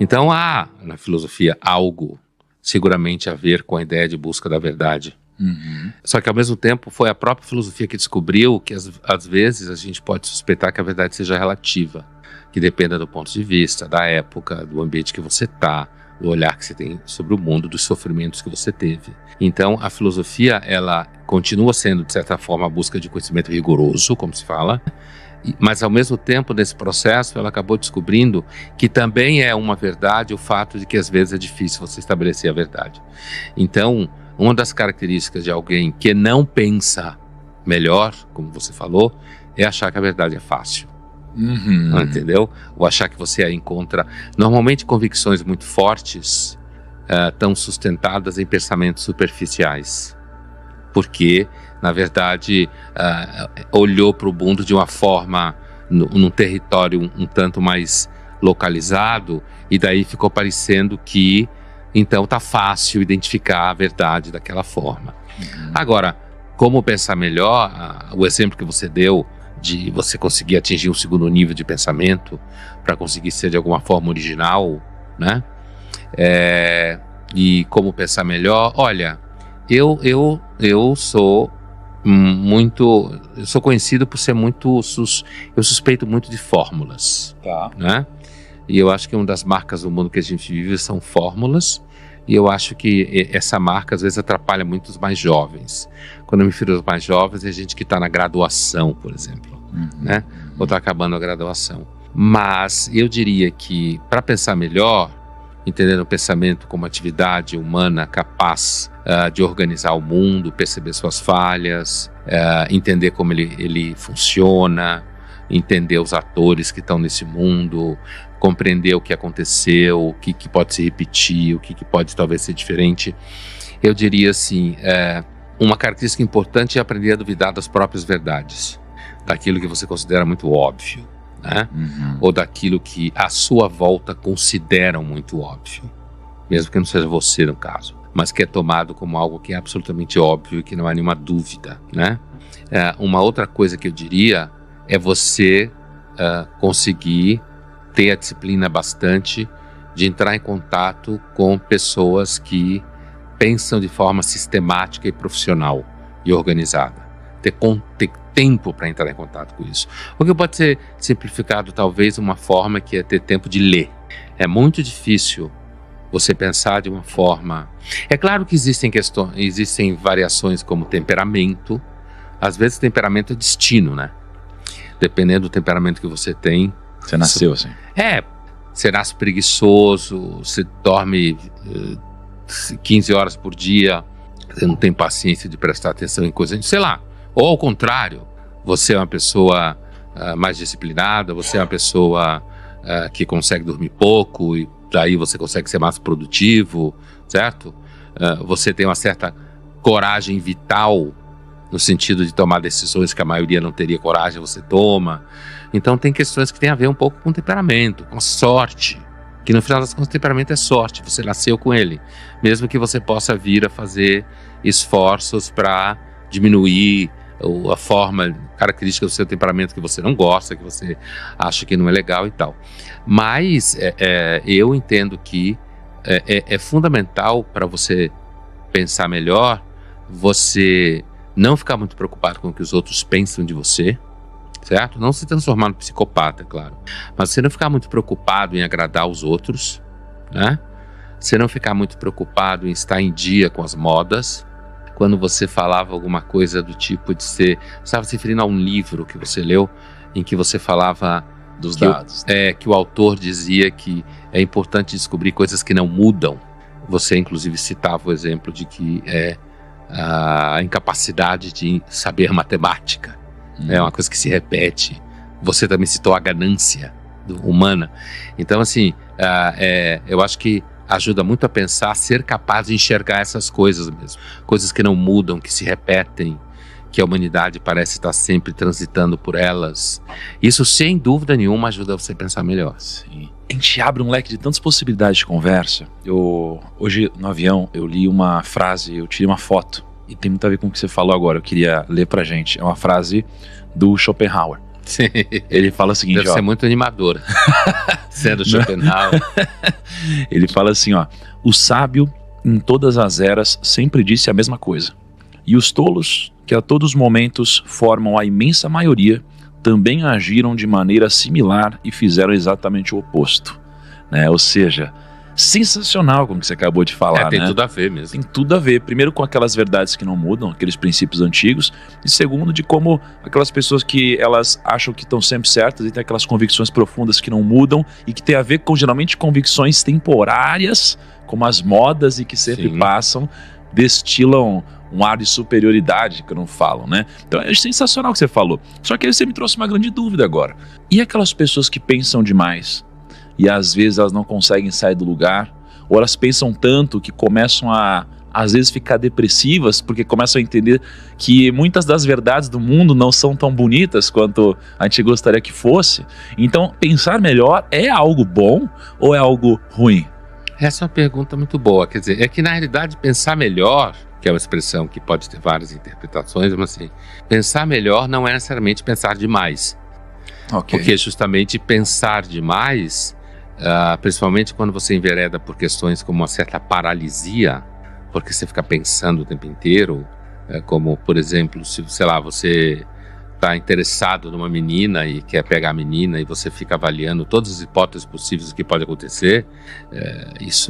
Então há na filosofia algo seguramente a ver com a ideia de busca da verdade. Só que ao mesmo tempo foi a própria filosofia que descobriu que às vezes a gente pode suspeitar que a verdade seja relativa, que dependa do ponto de vista, da época, do ambiente que você está, do olhar que você tem sobre o mundo, dos sofrimentos que você teve. Então a filosofia, ela continua sendo de certa forma a busca de conhecimento rigoroso, como se fala, mas ao mesmo tempo nesse processo ela acabou descobrindo que também é uma verdade o fato de que às vezes é difícil você estabelecer a verdade. Então uma das características de alguém que não pensa melhor, como você falou, é achar que a verdade é fácil. Entendeu? Ou achar que você a encontra. Normalmente convicções muito fortes estão sustentadas em pensamentos superficiais, porque na verdade olhou para o mundo de uma forma, num território um tanto mais localizado, e daí ficou parecendo que então tá fácil identificar a verdade daquela forma. Agora, como pensar melhor, o exemplo que você deu de você conseguir atingir um segundo nível de pensamento para conseguir ser de alguma forma original, né? E como pensar melhor, olha, eu sou eu sou conhecido por ser eu suspeito muito de fórmulas, né? E eu acho que uma das marcas do mundo que a gente vive são fórmulas, e eu acho que essa marca às vezes atrapalha muito os mais jovens. Quando eu me refiro aos mais jovens, é gente que está na graduação, por exemplo, né? Ou está acabando a graduação. Mas eu diria que, para pensar melhor, entendendo o pensamento como atividade humana capaz de organizar o mundo, perceber suas falhas, entender como ele funciona, entender os atores que estão nesse mundo, compreender o que aconteceu, o que pode se repetir, o que pode talvez ser diferente. Eu diria assim, uma característica importante é aprender a duvidar das próprias verdades, daquilo que você considera muito óbvio, né? Ou daquilo que à sua volta consideram muito óbvio, mesmo que não seja você no caso, mas que é tomado como algo que é absolutamente óbvio e que não há nenhuma dúvida, né? Uma outra coisa que eu diria é você conseguir ter a disciplina bastante de entrar em contato com pessoas que pensam de forma sistemática e profissional e organizada. Ter tempo para entrar em contato com isso. O que pode ser simplificado talvez uma forma que é ter tempo de ler. É muito difícil você pensar de uma forma... É claro que existem variações como temperamento. Às vezes temperamento é destino, né? Dependendo do temperamento que você tem. Você nasceu assim? Você nasce preguiçoso, você dorme 15 horas por dia, você não tem paciência de prestar atenção em coisas, sei lá. Ou ao contrário, você é uma pessoa mais disciplinada, você é uma pessoa que consegue dormir pouco e daí você consegue ser mais produtivo, certo? Você tem uma certa coragem vital, no sentido de tomar decisões que a maioria não teria coragem, você toma. Então tem questões que tem a ver um pouco com temperamento, com sorte, que no final das contas o temperamento é sorte, você nasceu com ele, mesmo que você possa vir a fazer esforços para diminuir a forma característica do seu temperamento que você não gosta, que você acha que não é legal e tal. Mas eu entendo que é fundamental para você pensar melhor, você não ficar muito preocupado com o que os outros pensam de você, certo? Não se transformar no psicopata, claro. Mas você não ficar muito preocupado em agradar os outros, né? Você não ficar muito preocupado em estar em dia com as modas. Quando você falava alguma coisa do tipo de ser... Você estava se referindo a um livro que você leu, em que você falava... Dos dados. Que o autor dizia que é importante descobrir coisas que não mudam. Você, inclusive, citava o exemplo de que a incapacidade de saber matemática é uma coisa que se repete. Você também citou a ganância humana. Então, assim, eu acho que ajuda muito a pensar, ser capaz de enxergar essas coisas mesmo. Coisas que não mudam, que se repetem, que a humanidade parece estar sempre transitando por elas. Isso, sem dúvida nenhuma, ajuda você a pensar melhor. Sim. A gente abre um leque de tantas possibilidades de conversa. Hoje, no avião, eu li uma frase, eu tirei uma foto, e tem muito a ver com o que você falou agora, eu queria ler pra gente. É uma frase do Schopenhauer. Sim. Ele fala o seguinte, deve ser muito animador, sendo Schopenhauer. Ele fala assim, ó: o sábio em todas as eras sempre disse a mesma coisa, e os tolos, que a todos os momentos formam a imensa maioria, também agiram de maneira similar e fizeram exatamente o oposto, né? Ou seja, sensacional como que você acabou de falar, tem né? tudo a ver mesmo. Tem tudo a ver, primeiro com aquelas verdades que não mudam, aqueles princípios antigos, e segundo de como aquelas pessoas que elas acham que estão sempre certas e tem aquelas convicções profundas que não mudam e que tem a ver com geralmente convicções temporárias, como as modas e que sempre Sim. passam, destilam um ar de superioridade que não falam, né? Então é sensacional o que você falou. Só que aí você me trouxe uma grande dúvida agora. E aquelas pessoas que pensam demais e às vezes elas não conseguem sair do lugar, ou elas pensam tanto que começam a às vezes ficar depressivas porque começam a entender que muitas das verdades do mundo não são tão bonitas quanto a gente gostaria que fosse. Então, pensar melhor é algo bom ou é algo ruim? Essa é uma pergunta muito boa. Quer dizer, é que na realidade pensar melhor, que é uma expressão que pode ter várias interpretações, mas assim, pensar melhor não é necessariamente pensar demais. Okay. Porque justamente pensar demais, principalmente quando você envereda por questões como uma certa paralisia, porque você fica pensando o tempo inteiro, como por exemplo, se, sei lá, você está interessado numa menina e quer pegar a menina e você fica avaliando todas as hipóteses possíveis do que pode acontecer, isso